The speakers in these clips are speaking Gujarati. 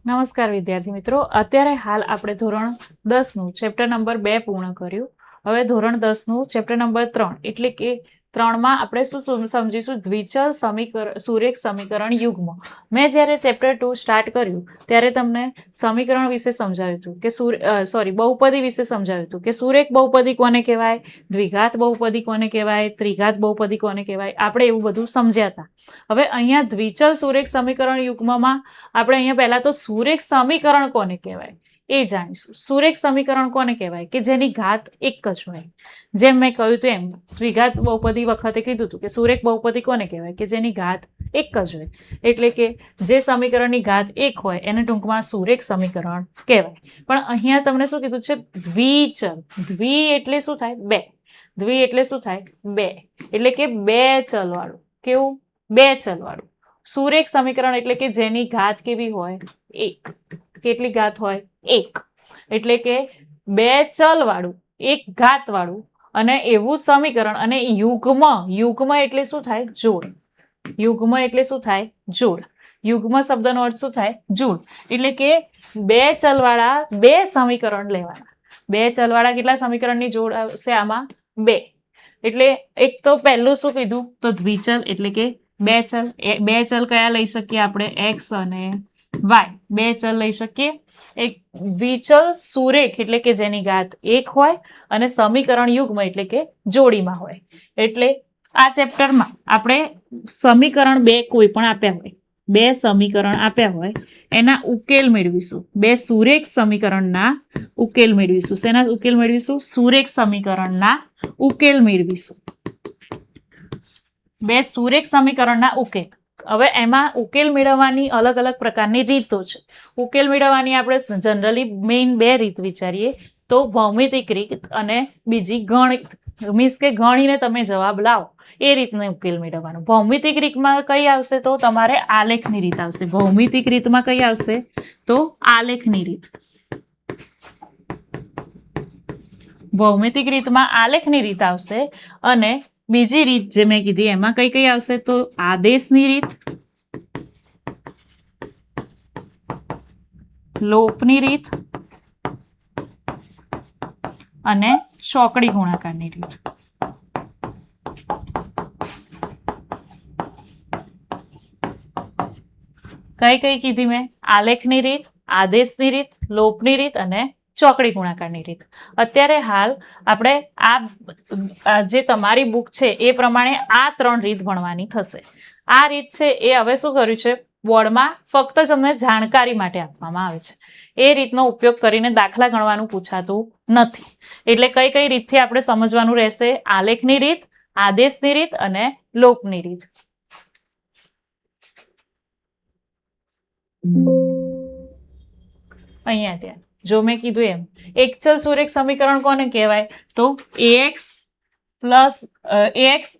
નમસ્કાર વિદ્યાર્થી મિત્રો, અત્યારે હાલ આપણે ધોરણ 10 નું ચેપ્ટર નંબર 2 પૂર્ણ કર્યું. હવે ધોરણ 10 નું ચેપ્ટર નંબર 3 એટલે કે 3 માં આપણે શું સમજીશું? દ્વિચલ સુરેખ સમીકરણ યુગ્મ. મેં જ્યારે ચેપ્ટર 2 સ્ટાર્ટ કર્યું ત્યારે તમને સમીકરણ વિશે સમજાવ્યું હતું કે બહુપદી વિશે સમજાવ્યું હતું કે સુરેખ બહુપદી કોને કહેવાય, દ્વિઘાત બહુપદી કોને કહેવાય, ત્રિઘાત બહુપદી કોને કહેવાય, આપણે એવું બધું સમજ્યા હતા. હવે અહીંયા દ્વિચલ સુરેખ સમીકરણ યુગ્મમાં આપણે અહીંયા પહેલા તો સુરેખ સમીકરણ કોને કહેવાય એ જાણીશું. સુરેખ સમીકરણ કોને કહેવાય કે જેની ઘાત એક જ હોય. જેમ મેં કહ્યું તેમ દ્વિઘાત બહુપદી વખતે કીધું હતું કે સુરેખ બહુપદી કોને કહેવાય કે જેની ઘાત એક જ હોય. એટલે કે જે સમીકરણની ઘાત એક હોય એને ટૂંકમાં સુરેખ સમીકરણ કહેવાય. પણ અહીંયા તમને શું કીધું છે? દ્વિચલ. દ્વિ એટલે શું થાય? બે. દ્વિ એટલે શું થાય? બે. એટલે કે બે ચલ વાળું. કેવું? બે ચલ વાળું સુરેખ સમીકરણ એટલે કે જેની ઘાત કેવી હોય? એક. કેટલી ઘાત હોય? એક. એટલે કે બે ચલ વાળું, એક ઘાત વાળું અને એવું સમીકરણ. અને યુગ્મ. યુગ્મ એટલે શું થાય? જોડ. યુગ્મ એટલે શું થાય? જોડ. યુગ્મ શબ્દનો અર્થ શું થાય? જોડ. એટલે કે બે ચલ વાળા બે સમીકરણ લેવાના. બે ચલ વાળા કેટલા સમીકરણની જોડ આવશે આમાં? બે. એટલે એક તો પહેલું શું કીધું? તો દ્વિચલ એટલે કે બે ચલ. બે ચલ કયા લઈ શકીએ આપણે? એક્સ અને વાય. બે ચલ લઈ શકીએ. એક દ્વિચલ સુરેખ એટલે કે જેની ઘાત એક હોય અને સમીકરણ યુગ્મ એટલે કે જોડીમાં હોય. એટલે આ ચેપ્ટરમાં આપણે સમીકરણ બે કોઈ પણ આપ્યા હોય, બે સમીકરણ આપ્યા હોય એના ઉકેલ મેળવીશું. બે સુરેખ સમીકરણના ઉકેલ મેળવીશું. શેના ઉકેલ મેળવીશું? સુરેખ સમીકરણના ઉકેલ મેળવીશું. બે સુરેખ સમીકરણના ઉકેલ. હવે એમાં ઉકેલ મેળવવાની અલગ અલગ પ્રકારની રીતો છે. ઉકેલ મેળવવાની આપણે જનરલી મેઇન બે રીત વિચારીએ તો ભૌમિતિક રીત અને બીજી ગણિત. મીન્સ કે ગણીને તમે જવાબ લાવો એ રીતને ઉકેલ મેળવવાનો. ભૌમિતિક રીતમાં કઈ આવશે? તો તમારે આલેખની રીત આવશે. ભૌમિતિક રીતમાં કઈ આવશે? તો આલેખની રીત. ભૌમિતિક રીતમાં આલેખની રીત આવશે. અને બીજી રીત જે મેં કીધી એમાં કઈ કઈ આવશે? તો આદેશની રીત, લોપની રીત અને ચોકડી ગુણાકારની રીત. કઈ કઈ કીધી મેં? આલેખની રીત, આદેશની રીત, લોપની રીત અને ચોકડી ગુણાકારની રીત. અત્યારે હાલ આપણે આ જે તમારી બુક છે એ પ્રમાણે આ 3 રીત ભણવાની થશે. આ રીત છે એ હવે શું કર્યું છે? બોર્ડમાં ફક્ત તમને જાણકારી માટે આપવામાં આવે છે. એ રીતનો ઉપયોગ કરીને દાખલા ગણવાનું પૂછાતું નથી. એટલે કઈ કઈ રીતથી આપણે સમજવાનું રહેશે? આલેખની રીત, આદેશની રીત અને લોપની રીત. અહીંયા ત્યાં જો મેં કીધું એમ એકચલ સુરેખ સમીકરણ કોને કહેવાય? તો ax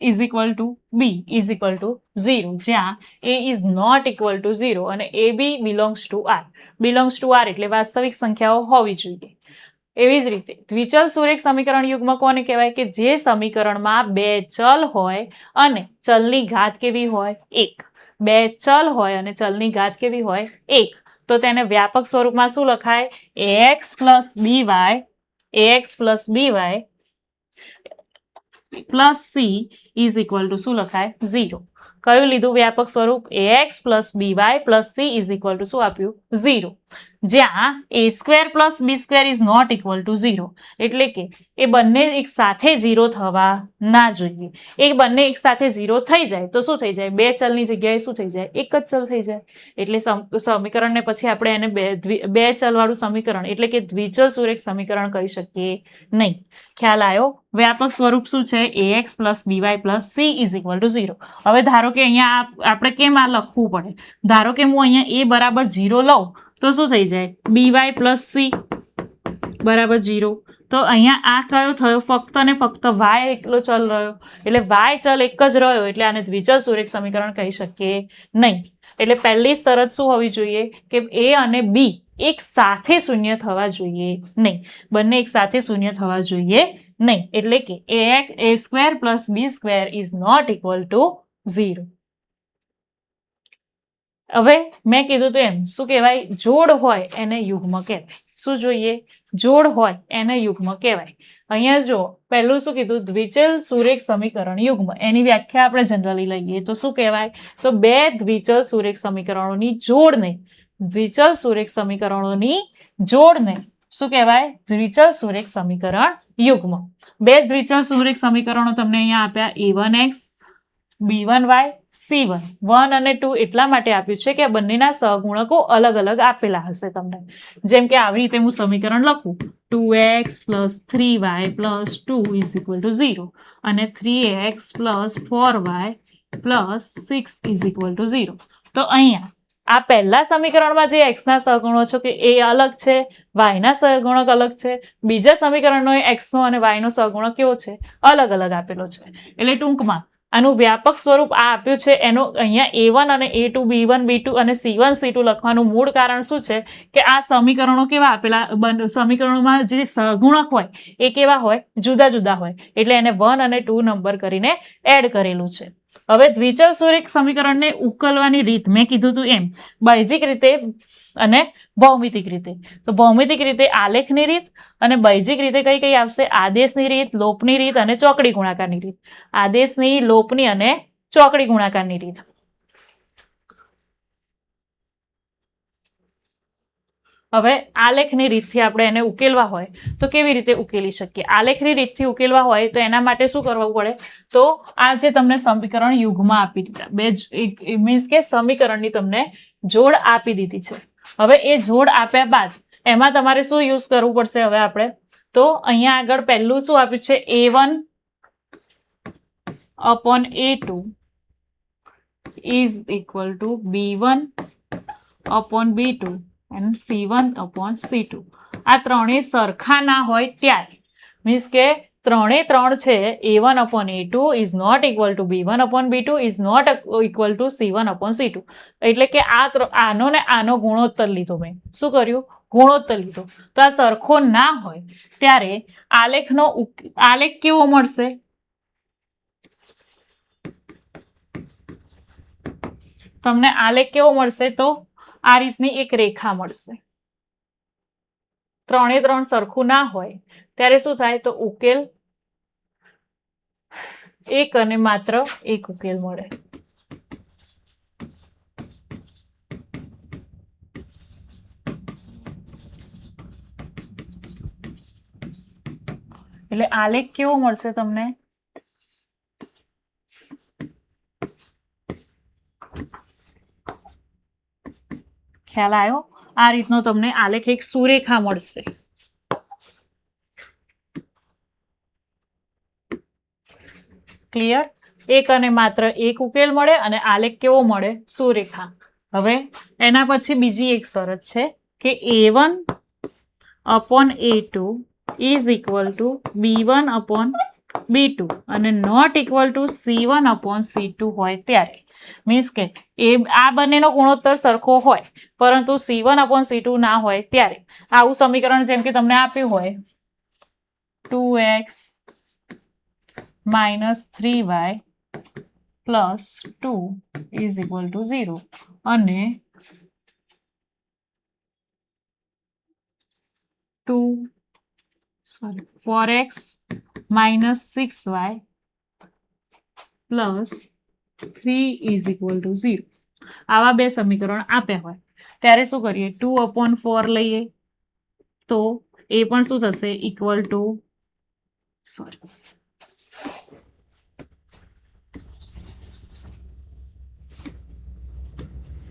is equal to b is equal to 0, જ્યાં a is not equal to 0 અને ab belongs to r. Belongs to r એટલે વાસ્તવિક સંખ્યાઓ હોવી જોઈએ. એવી જ રીતે દ્વિચલ સુરેખ સમીકરણ યુગ્મ કોને કહેવાય? કે જે સમીકરણમાં બે ચલ હોય અને ચલની ઘાત કેવી હોય? એક. બે ચલ હોય અને ચલની ઘાત કેવી હોય? એક. તો તેને વ્યાપક સ્વરૂપમાં શું લખાય? ax plus by plus c is equal to શું લખાય? 0. કયું લીધું વ્યાપક સ્વરૂપ? ax plus by plus c is equal to શું આપ્યું? 0. જ્યાં a square plus b square is not equal to 0. એટલે કે એ બંને એક સાથે 0 થવા ના જોઈએ. એ બંને એક સાથે 0 થઈ જાય તો શું થઈ જાય? બે ચલની જગ્યાએ શું થઈ જાય? એક જ ચલ થઈ જાય. એટલે સમીકરણને પછી આપણે એને બે ચલ વાળું સમીકરણ એટલે કે દ્વિચલ સુરેખ સમીકરણ કહી શકીએ નહીં. ખ્યાલ આવ્યો? વ્યાપક સ્વરૂપ શું છે? ax plus by plus c is equal to 0. હવે ધારો કે અહીંયા આપણે કેમ આ લખવું પડે? ધારો કે હું અહીંયા a બરાબર 0 લઉં તો શું થઈ જાય? by પ્લસ c બરાબર 0. તો અહીંયા આ કયો થયો? ફક્ત ને ફક્ત y એકલો ચલ રહ્યો. એટલે y ચલ એક જ રહ્યો એટલે આને દ્વિચલ સુરેખ સમીકરણ કહી શકીએ નહીં. એટલે પહેલી શરત શું હોવી જોઈએ? કે a અને b એક સાથે શૂન્ય થવા જોઈએ નહીં. બંને એક સાથે શૂન્ય થવા જોઈએ નહીં. એટલે કે a square plus b square is not equal to 0. હવે મેં કીધું તો એમ શું કહેવાય? જોડ હોય એને યુગ્મ કહેવાય. શું જોઈએ? જોડ હોય એને યુગ્મ કહેવાય. અહીંયા જો પહેલું શું કીધું? દ્વિચલ સુરેખ સમીકરણ યુગ્મ. એની વ્યાખ્યા આપણે જનરલી લઈએ તો શું કહેવાય? તો બે દ્વિચલ સુરેખ સમીકરણોની જોડને દ્વિચલ સુરેખ સમીકરણોની જોડને શું કહેવાય? દ્વિચલ સુરેખ સમીકરણ યુગ્મ. બે દ્વિચલ સુરેખ સમીકરણો તમને અહીંયા આપ્યા a1x b1y c1. 1 અને 2 એટલા માટે આપ્યું છે કે બંનેના સહગુણકો અલગ અલગ આપેલા હશે તમને. જેમ કે આવી રીતે હું સમીકરણ લખું 2x + 3y + 2 = 0 અને 3x + 4y + 6 = 0. તો અહીંયા આ પહેલા સમીકરણમાં જે x ના સહગુણો છે કે એ અલગ છે, y ના સહગુણક અલગ છે. બીજા સમીકરણનો x નો અને y નો સહગુણક કેવો છે? અલગ અલગ આપેલો છે. એટલે ટૂંકમાં આનું વ્યાપક સ્વરૂપ આ આપ્યું છે. એનો અહીંયા a1 અને a2 b1 b2 અને c1 c2 લખવાનું મૂળ કારણ શું છે કે આ સમીકરણો કેવા આપેલા? સમીકરણોમાં જે સહગુણક હોય એ કેવા હોય? જુદા જુદા હોય. એટલે એને 1 અને 2 નંબર કરીને એડ કરેલું છે. હવે દ્વિચલ સુરેખ સમીકરણને ઉકેલવાની રીત મેં કીધું હતું એમ બાહ્યિક રીતે અને ભૌમિતિક રીતે. તો ભૌમિતિક રીતે આલેખની રીત અને બાહ્યિક રીતે કઈ કઈ આવશે? આદેશની રીત, લોપની રીત અને ચોકડી ગુણાકારની રીત. આદેશની, લોપની અને ચોકડી ગુણાકારની રીત. હવે આલેખની રીતથી આપણે એને ઉકેલવા હોય તો કેવી રીતે ઉકેલી શકીએ? આલેખની રીતથી ઉકેલવા હોય તો એના માટે શું કરવું પડે? તો આ જે તમને સમીકરણ યુગ્મ આપી દીધા, બે મીન્સ કે સમીકરણની તમને જોડ આપી દીધી છે. હવે એ જોડ આપ્યા બાદ એમાં તમારે શું યુઝ કરવું પડશે? હવે આપણે તો અહીંયા આગળ પહેલું શું આપ્યું છે? a1 upon a2 = b1 upon b2 and c1 upon c2. આ ત્રણેય સરખા ના હોય ત્યારે મીન્સ કે ત્રણે ત્રણ છે a1 upon a2 is not equal to b1 upon b2 is not equal to c1 upon c2. એટલે કે આનો ને આનો ગુણોત્તર લીધો. મેં શું કર્યું? ગુણોત્તર લીધો. તો આ સરખો ના હોય ત્યારે આલેખ કેવો મળશે? તમને આલેખ કેવો મળશે? તો આ રીતની એક રેખા મળશે. ત્રણે ત્રણ સરખું ના હોય ત્યારે શું થાય? તો ઉકેલ એક અને માત્ર એક ઉકેલ મળે. એટલે આલેખ કેવો મળશે તમને? ખ્યાલ આવ્યો? આ રીતનો તમને આલેખ એક સુરેખા મળશે. ક્લિયર? એક અને માત્ર એક ઉકેલ મળે અને આલેખ કેવો મળે? સુરેખા. હવે એના પછી બીજી એક શરત છે કે a1 upon a2 = b1 upon b2 અને not equal two c1 upon c2 હોય ત્યારે મીન્સ કે આ બંનેનો ગુણોત્તર સરખો હોય પરંતુ c1 upon c2 ના હોય ત્યારે આવું સમીકરણ જેમ કે તમને આપ્યું હોય 2x - 3y + 2 = 0 અને 4x - 6y + 3 = 0. આવા બે સમીકરણ આપ્યા હોય ત્યારે શું કરીએ? 2/4 લઈએ તો એ પણ શું થશે? ઇક્વલ ટુ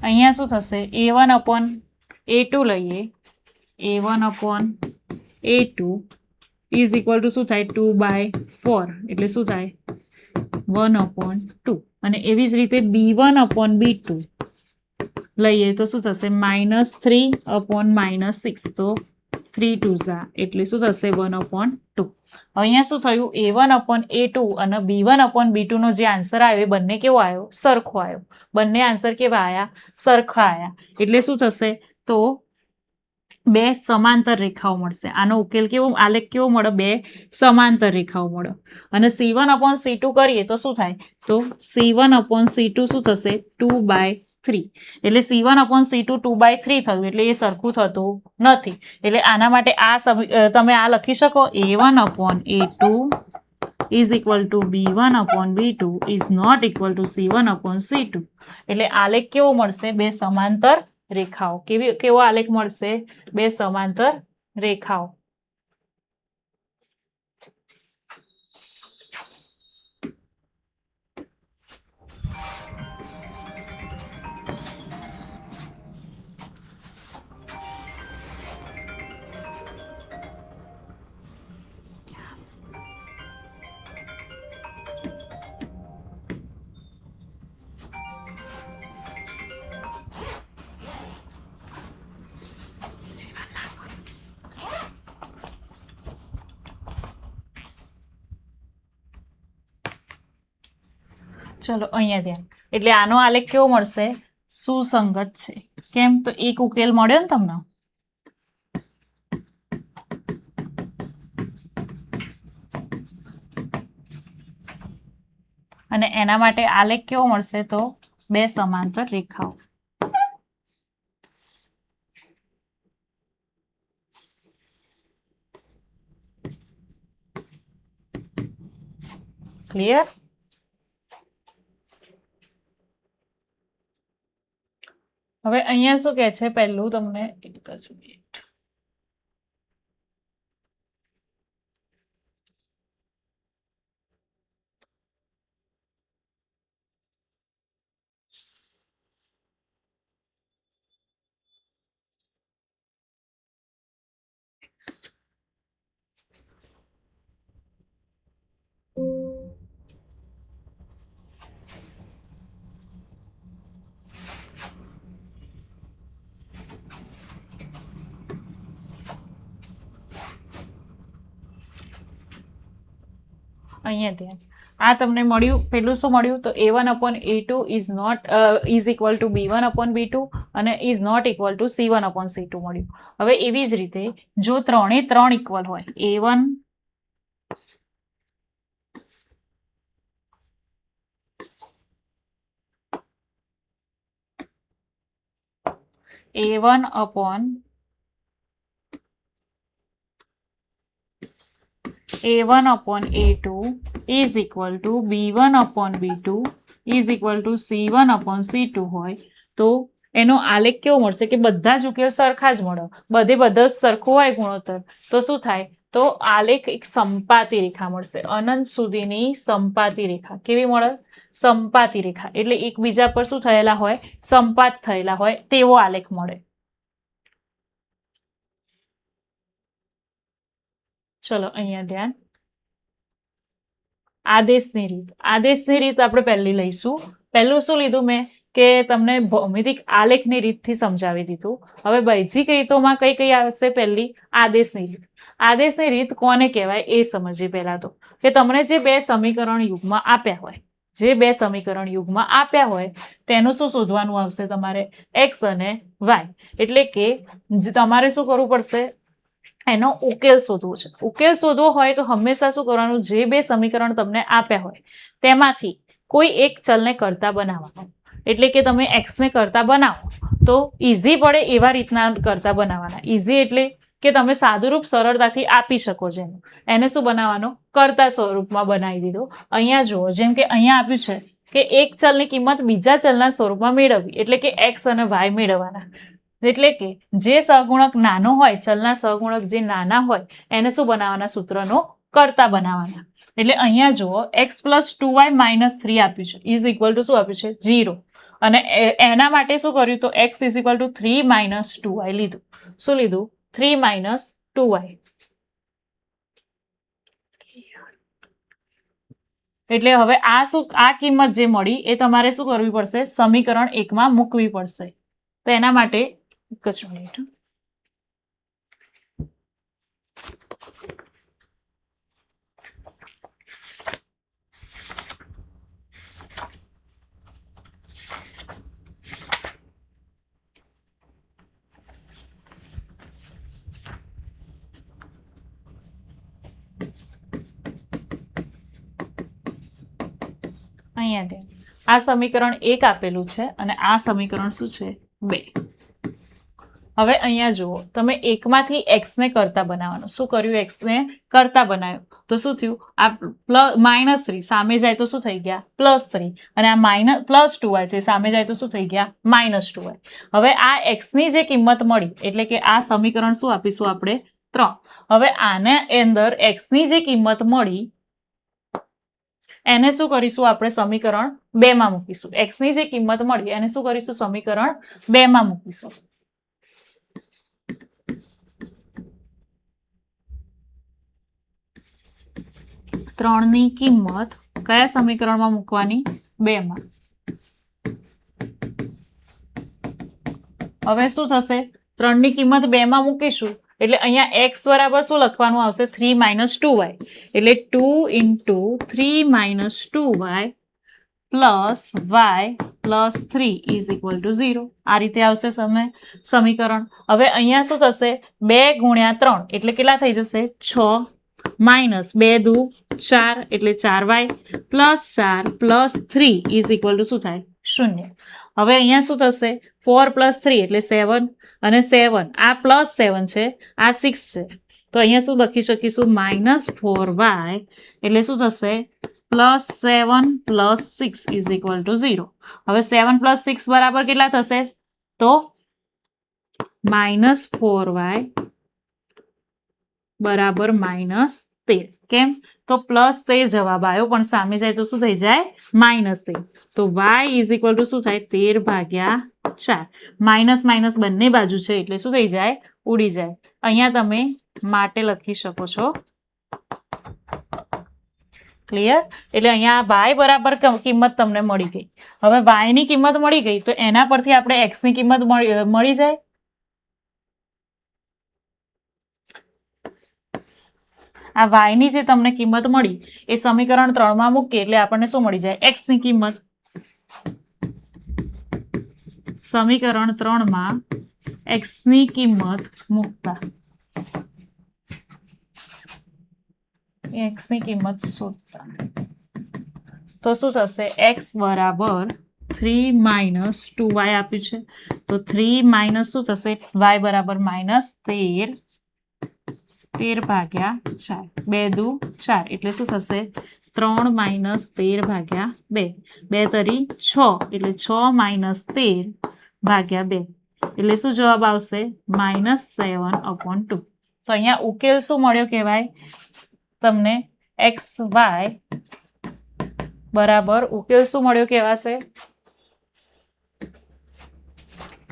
અહીંયા શું થશે? a1 upon a2 લઈએ. a1 upon a2 = શું થાય? 2/4 એટલે શું થાય? 1/2. અને એવી જ રીતે b1 upon b2 લઈએ તો શું થશે? -3 upon -6 તો 3 2 એટલે શું થશે? 1/2. અહીંયા શું થયું? a1 upon a2 અને b1 upon b2 નો જે આન્સર આવ્યો એ બંને કેવો આવ્યો? સરખો આવ્યો. બંને આન્સર કેવા આવ્યા? સરખા આવ્યા. એટલે શું થશે? તો બે સમાંતર રેખાઓ મળશે. આનો ઉકેલ કેવો, આલેખ કેવો મળે? બે સમાંતર રેખાઓ મળે. અને C1/C2 કરીએ તો શું થાય? તો C1/C2 શું થશે? 2/3. એટલે C1/C2 2/3 થયું, એટલે એ સરખું થતું નથી. એટલે આના માટે તમે આ લખી શકો, A1/A2 is equal to B1/B2 is not equal to C1/C2. એટલે આલેખ કેવો મળશે? બે સમાંતર રેખાઓ. કેવો આલેખ મળશે? બે સમાંતર રેખાઓ. ચલો અહીંયા ધ્યાન. એટલે આનો આલેખ કેવો મળશે? સુસંગત છે. કેમ? તો એક ઉકેલ મળ્યો ને તમને. અને એના માટે આલેખ કેવો મળશે? તો બે સમાંતર રેખાઓ. ક્લિયર? હવે અહીંયા શું કહે છે? પહેલું તમને એક જ મિનિટ. અહીંયા ધ્યાન. આ તમને મળ્યું, પેલું શું મળ્યું? તો A1/A2 is equal to B1/B2 અને is not equal to C1/C2 મળ્યું. હવે એવી જ રીતે જો 3 ઇક્વલ હોય, A1 A1/A2 is equal to B1/B2 is equal to C1/C2 હોય તો એનો આલેખ કેવો મળશે? કે બધા જ ઉકેલ સરખા જ મળે, બધો સરખો હોય ગુણોત્તર, તો શું થાય? તો આલેખ એક સંપાતી રેખા મળશે. અનંત સુધીની સંપાતી રેખા. કેવી મળે? સંપાતી રેખા. એટલે એકબીજા પર શું થયેલા હોય? સંપાત થયેલા હોય તેવો આલેખ મળે. ચલો અહીંયા ધ્યાન. આદેશની રીત આપણે પહેલી લઈશું. પહેલું શું લીધું મેં? કે તમને ભૌમિતિક આલેખની રીતથી સમજાવી દીધું. હવે બૈજિક રીતોમાં કઈ કઈ આવશે? પહેલી આદેશની રીત. આદેશની રીત કોને કહેવાય એ સમજીએ પહેલા તો. કે તમને જે બે સમીકરણ યુગમાં આપ્યા હોય, તેનું શું શોધવાનું આવશે તમારે? એક્સ અને વાય. એટલે કે તમારે શું કરવું પડશે? એનો ઉકેલ શોધવો છે. ઉકેલ શોધવો હોય તો હંમેશા શું કરવાનું? જે બે સમીકરણ તમને આપ્યા હોય તેમાંથી કોઈ એક ચલને કરતા બનાવવાનો. એટલે કે તમે એક્સ ને કરતા બનાવો તો ઈઝી પડે એવા રીતના કરતા બનાવવાના. ઈઝી એટલે કે તમે સાદુરૂપ સરળતાથી આપી શકો. જેનું એને શું બનાવવાનો? કરતા સ્વરૂપમાં બનાવી દીધો. અહીંયા જુઓ, જેમ કે અહીંયા આપ્યું છે કે એક ચલની કિંમત બીજા ચલના સ્વરૂપમાં મેળવવી, એટલે કે એક્સ અને વાય મેળવવાના. એટલે કે જે સહગુણક નાનો હોય, ચલના સહગુણક જે નાના હોય એને શું બનાવવાના? સૂત્રનો કરતા બનાવવાના. એટલે અહીંયા જુઓ, x + 2y - 3 આપ્યું છે, ઇઝ ઇક્વલ ટુ શું આપ્યું છે? 0. અને એના માટે શું કર્યું? તો x is equal two 3 - 2y લીધું. શું લીધું? 3 - 2y. એટલે હવે આ કિંમત જે મળી એ તમારે શું કરવી પડશે? સમીકરણ 1માં મૂકવી પડશે. તો એના માટે એક જ મિનિટ. અહીંયા ત્યાં આ સમીકરણ 1 આપેલું છે અને આ સમીકરણ શું છે 2. હવે અહીંયા જુઓ, તમે એકમાંથી x ને કરતા બનાવવાનું. શું કર્યું? x ને કરતા બનાવ્યું તો શું થયું? આ -3 સામે જાય તો શું થઈ ગયા? +3. અને આ +2y છે સામે જાય તો શું થઈ ગયા? -2y. હવે આ x ની જે કિંમત મળી એટલે કે આ સમીકરણ શું આપીશું આપણે? 3. હવે આને અંદર x ની જે કિંમત મળી એને શું કરીશું આપણે? સમીકરણ 2 માં મૂકીશું. x ની જે કિંમત મળી એને શું કરીશું? સમીકરણ 2 માં મૂકીશું. ત્રણની કિંમત કયા સમીકરણમાં મૂકવાની? 2 માં. હવે શું થશે? 3ની કિંમત 2 માં મૂકીશું એટલે અહીંયા x બરાબર શું લખવાનું આવશે? 3 - 2y. એટલે 2 × 3 - 2y + y + 3 = 0. આ રીતે આવશે સમીકરણ. હવે અહીંયા શું થશે? 2 × 3 એટલે કેટલા થઈ જશે? 6 -2 × 2 4 એટલે 4y +4 + 3 = શું થાય? 0. હવે અહીંયા શું થશે? 4 + 3 એટલે 7 અને 7 આ +7 છે આ 6 છે તો અહીંયા શું લખી શકીશું? -4y એટલે શું થશે? +7 + 6 = 0. હવે 7 + 6 બરાબર કેટલા થશે? તો -4y બરાબર -13. કેમ? તો +13 જવાબ આવ્યો પણ સામે જાય તો શું થઈ જાય? -13. તો y = શું થાય? 13/4. માઇનસ બંને બાજુ છે એટલે શું થઈ જાય? ઉડી જાય. અહીંયા તમે માટે લખી શકો છો. ક્લિયર? એટલે અહીંયા y બરાબર કિંમત તમને મળી ગઈ. હવે y ની કિંમત મળી ગઈ તો એના પરથી આપણે x ની કિંમત મળી જાય. આ y ની જે તમને કિંમત મળી એ સમીકરણ 3 માં મૂકીએ એટલે આપણને શું મળી જાય? x ની કિંમત. સમીકરણ 3 માં x ની કિંમત મૂકતા x ની કિંમત શોધતા તો શું થશે? x બરાબર 3 - 2y આપ્યું છે તો 3 - શું થશે? y બરાબર -13. 13/4 2 દુ 4 એટલે શું થશે? 3 - 13/2 2 તરી 6 એટલે 6 - 13/2 એટલે શું જવાબ આવશે? -7/2. તો અહીંયા ઉકેલ શું મળ્યો કહેવાય તમને? xy બરાબર ઉકેલ શું મળ્યો કહેવાશે?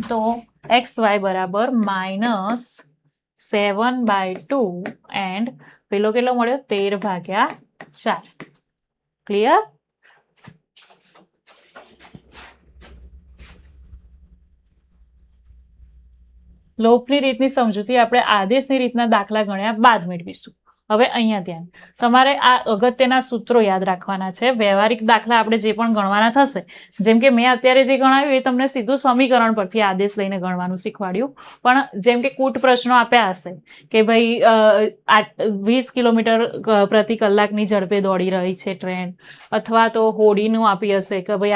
તો xy બરાબર -7/2 એન્ડ પેલો કેટલો મળ્યો? 13/4. ક્લિયર? લોપની રીતની સમજૂતી આપણે આદેશની રીતના દાખલા ગણ્યા બાદ મેળવીશું. હવે અહીંયા ધ્યાન, તમારે આ અગત્યના સૂત્રો યાદ રાખવાના છે. વ્યવહારિક દાખલા આપણે જે પણ ગણવાના થશે, જેમ કે મેં અત્યારે જે ગણાવ્યું એ તમને સીધું સમીકરણ પરથી આદેશ લઈને ગણવાનું શીખવાડ્યું. પણ જેમ કે કૂટ પ્રશ્નો આપ્યા હશે કે ભાઈ 20 કિલોમીટર પ્રતિ કલાકની ઝડપે દોડી રહી છે ટ્રેન, અથવા તો હોડીનું આપી હશે કે ભાઈ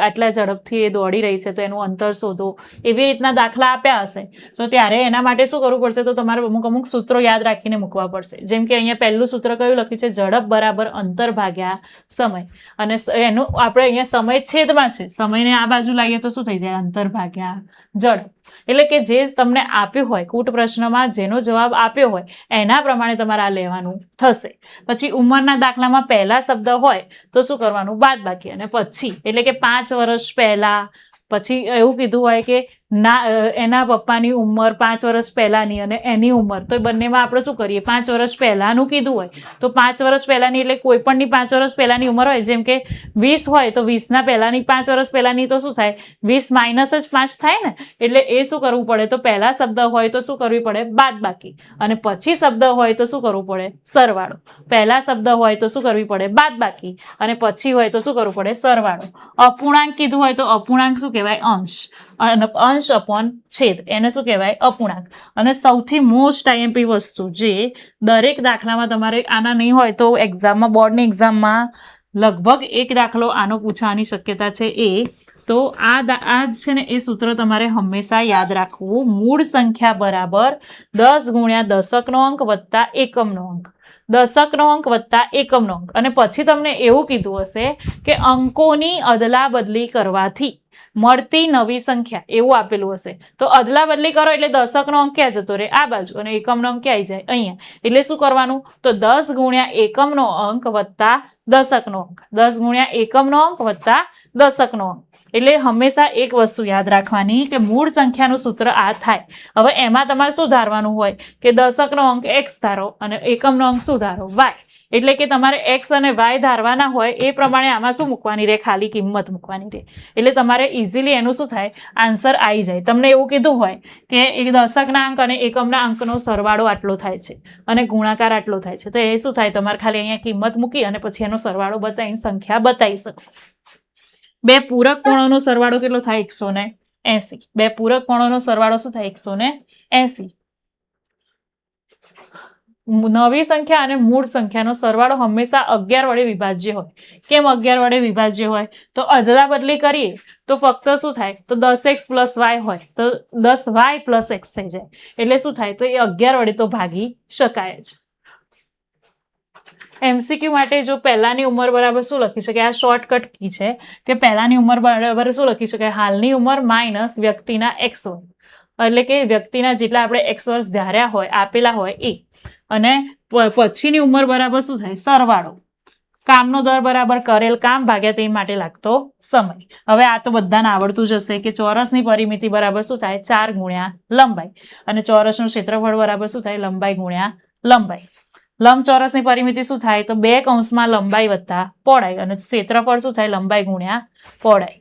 આટલા ઝડપથી એ દોડી રહી છે તો એનું અંતર શોધો. એવી રીતના દાખલા આપ્યા હશે તો ત્યારે એના માટે શું કરવું પડશે? તો તમારે અમુક સૂત્રો યાદ રાખીને મૂકવા પડશે. જેમ કે અહીંયા પહેલું સૂત્ર કયું લખ્યું છે? ઝડપ બરાબર અંતર ભાગ્યા સમય. અને એનું આપણે અહીંયા સમય છેદમાં છે, સમયને આ બાજુ લાવીએ તો શું થઈ જાય? અંતર ભાગ્યા ઝડપ. એટલે કે જે તમને આપ્યું હોય કૂટ પ્રશ્નમાં જેનો જવાબ આપ્યો હોય એના પ્રમાણે તમારે આ લેવાનું થશે. પછી ઉંમરના દાખલામાં પહેલા શબ્દ હોય તો શું કરવાનું? બાદબાકી. અને પછી એટલે કે 5 વર્ષ પહેલા, પછી એવું કીધું હોય કે એના પપ્પાની ઉંમર 5 વર્ષ પહેલાની અને એની ઉંમર, તો બંનેમાં આપણે શું કરીએ? 5 વર્ષ પહેલાનું કીધું હોય તો 5 વર્ષ પહેલાની એટલે કોઈ પણની 5 વર્ષ પહેલાની ઉંમર હોય. જેમ કે 20 હોય તો 20ના પહેલાની 5 વર્ષ પહેલાની તો શું થાય? 20 - 5 થાય ને. એટલે એ શું કરવું પડે? તો પહેલા શબ્દ હોય તો શું કરવી પડે? બાદબાકી. અને પછી શબ્દ હોય તો શું કરવું પડે? સરવાળો. પહેલા શબ્દ હોય તો શું કરવી પડે? બાદબાકી. અને પછી હોય તો શું કરવું પડે? સરવાળો. અપૂર્ણાંક કીધું હોય તો અપૂર્ણાંક શું કહેવાય? અંશ. અને અંશ અપોન છેદ એને શું કહેવાય? અપૂર્ણાંક. અને સૌથી મોસ્ટ IMP વસ્તુ જે દરેક દાખલામાં તમારે આના નહીં હોય તો એક્ઝામમાં, બોર્ડની એક્ઝામમાં લગભગ એક દાખલો આનો પૂછવાની શક્યતા છે એ. તો આ છે ને એ સૂત્ર તમારે હંમેશા યાદ રાખવું. મૂળ સંખ્યા બરાબર 10 ગુણ્યા દશકનો અંક વત્તા એકમનો અંક. દશકનો અંક વત્તા એકમનો અંક. અને પછી તમને એવું કીધું હશે કે અંકોની અદલા બદલી કરવાથી મળતી નવી સંખ્યા એવું આપેલું હશે. તો અદલા બદલી કરો એટલે દશકનો અંક ક્યાં જતો રહે? આ બાજુ. અને એકમનો અંક ક્યાં આવી જાય? અહીંયા. એટલે શું કરવાનું? તો 10 ગુણ્યા એકમનો અંક વત્તા દશકનો અંક. 10 ગુણ્યા એકમનો અંક વત્તા દશકનો અંક. એટલે હંમેશા એક વસ્તુ યાદ રાખવાની કે મૂળ સંખ્યાનું સૂત્ર આ થાય. હવે એમાં તમારે શું ધારવાનું હોય કે દશકનો અંક x ધારો અને એકમનો અંક શું ધારો? y. એટલે કે તમારે x અને y ધારવાના હોય એ પ્રમાણે આમાં શું મૂકવાની રહે? ખાલી કિંમત મૂકવાની રહે. એટલે તમારે ઇઝીલી એનું શું થાય? આન્સર આવી જાય. તમને એવું કીધું હોય કે એક દશકના અંક અને એકમના અંકનો સરવાળો આટલો થાય છે અને ગુણાકાર આટલો થાય છે, તો એ શું થાય? તમારે ખાલી અહીંયા કિંમત મૂકી અને પછી એનો સરવાળો બતાવીને સંખ્યા બતાવી શકો. બે પૂરક કોણોનો સરવાળો કેટલો થાય? 180. બે પૂરક કોણોનો સરવાળો શું થાય? 180. નવી સંખ્યા અને મૂળ સંખ્યાનો સરવાળો હંમેશા 11 વડે વિભાજ્ય હોય. કેમ 11 વડે વિભાજ્ય હોય? તો અદલા બદલી કરીએ તો ફક્ત શું થાય? તો 10x પ્લસ y હોય તો 10y પ્લસ x થઈ જાય. એટલે શું થાય? તો એ 11 વડે તો ભાગી શકાય જ. એમસીક્યુ માટે જો પહેલાની ઉંમર બરાબર શું લખી શકાય? આ શોર્ટકટ કી છે કે પહેલાની ઉંમર બરાબર શું લખી શકાય? હાલની ઉંમર માઇનસ વ્યક્તિના x વર્ષ. એટલે કે વ્યક્તિના જેટલા આપણે x વર્ષ ધાર્યા હોય, આપેલા હોય એ. અને પછીની ઉંમર બરાબર શું થાય? સરવાળો. કામનો દર બરાબર કરેલ કામ ભાગ્યા તે માટે લાગતો સમય. હવે આ તો બધાને આવડતું જ હશે કે ચોરસની પરિમિતિ બરાબર શું થાય? 4 ગુણ્યા લંબાઈ. અને ચોરસનું ક્ષેત્રફળ બરાબર શું થાય? લંબાઈ ગુણ્યા લંબાઈ. લંબચોરસની પરિમિતિ શું થાય? તો 2 કૌંસમાં લંબાઈ વત્તા પહોળાઈ. અને ક્ષેત્રફળ શું થાય? લંબાઈ ગુણ્યા પહોળાઈ.